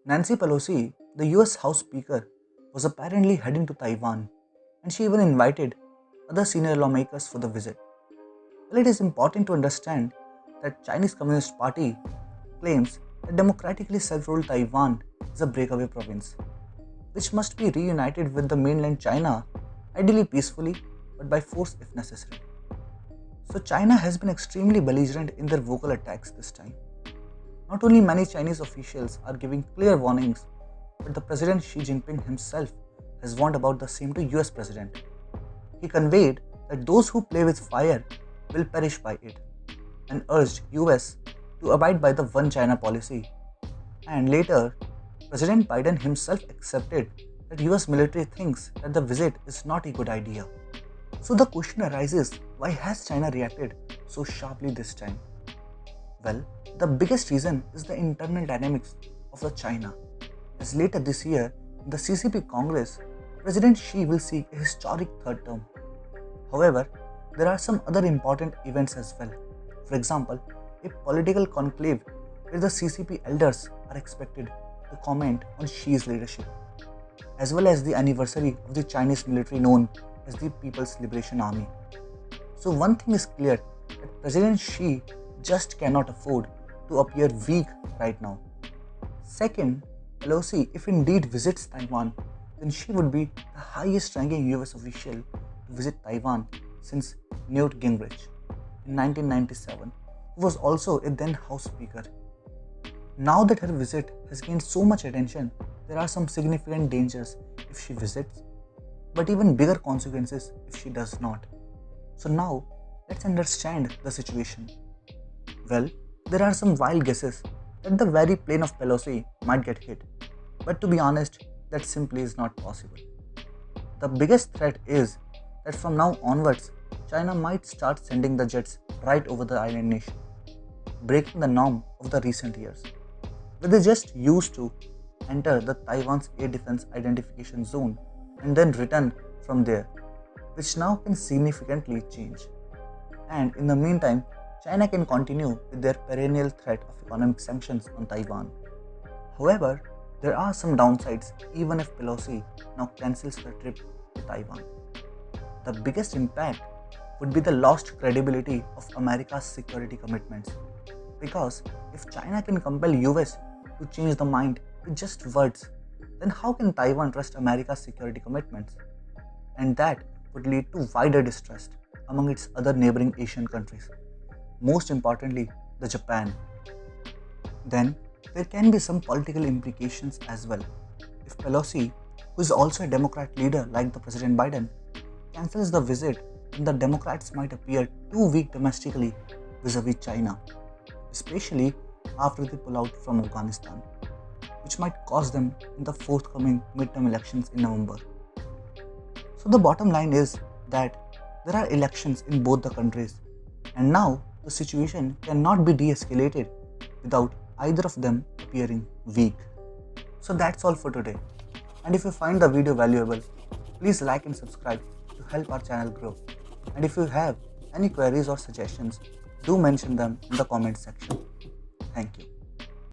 Nancy Pelosi, the US House Speaker, was apparently heading to Taiwan, and she even invited other senior lawmakers for the visit. Well, it is important to understand that Chinese Communist Party claims that democratically self-ruled Taiwan is a breakaway province, which must be reunited with the mainland China, ideally peacefully, but by force if necessary. So China has been extremely belligerent in their vocal attacks this time. Not only many Chinese officials are giving clear warnings, but the President Xi Jinping himself has warned about the same to US President. He conveyed that those who play with fire will perish by it and urged US to abide by the One China policy. And later, President Biden himself accepted that US military thinks that the visit is not a good idea. So the question arises, why has China reacted so sharply this time? Well, the biggest reason is the internal dynamics of the China. As later this year, in the CCP Congress, President Xi will seek a historic third term. However, there are some other important events as well. For example, a political conclave where the CCP elders are expected to comment on Xi's leadership, as well as the anniversary of the Chinese military known as the People's Liberation Army. So one thing is clear, that President Xi just cannot afford to appear weak right now. Second, Pelosi, if indeed visits Taiwan, then she would be the highest ranking US official to visit Taiwan since Newt Gingrich in 1997, who was a then House Speaker. Now that her visit has gained so much attention, there are some significant dangers if she visits, but even bigger consequences if she does not. So now, let's understand the situation. Well, there are some wild guesses that the very plane of Pelosi might get hit, but to be honest, that simply is not possible. The biggest threat is that from now onwards, China might start sending the jets right over the island nation, breaking the norm of the recent years, where they just used to enter the Taiwan's air defense identification zone and then return from there, which now can significantly change. And in the meantime, China can continue with their perennial threat of economic sanctions on Taiwan. However, there are some downsides even if Pelosi now cancels her trip to Taiwan. The biggest impact would be the lost credibility of America's security commitments. Because if China can compel US to change the mind with just words, then how can Taiwan trust America's security commitments? And that would lead to wider distrust among its other neighboring Asian countries. Most importantly, the Japan. Then, there can be some political implications as well. If Pelosi, who is also a Democrat leader like the President Biden, cancels the visit, then the Democrats might appear too weak domestically vis-a-vis China, especially after they pull out from Afghanistan, which might cost them in the forthcoming midterm elections in November. So the bottom line is that there are elections in both the countries, and now the situation cannot be de-escalated without either of them appearing weak. So that's all for today. And if you find the video valuable, please like and subscribe to help our channel grow. And if you have any queries or suggestions, do mention them in the comment section. Thank you.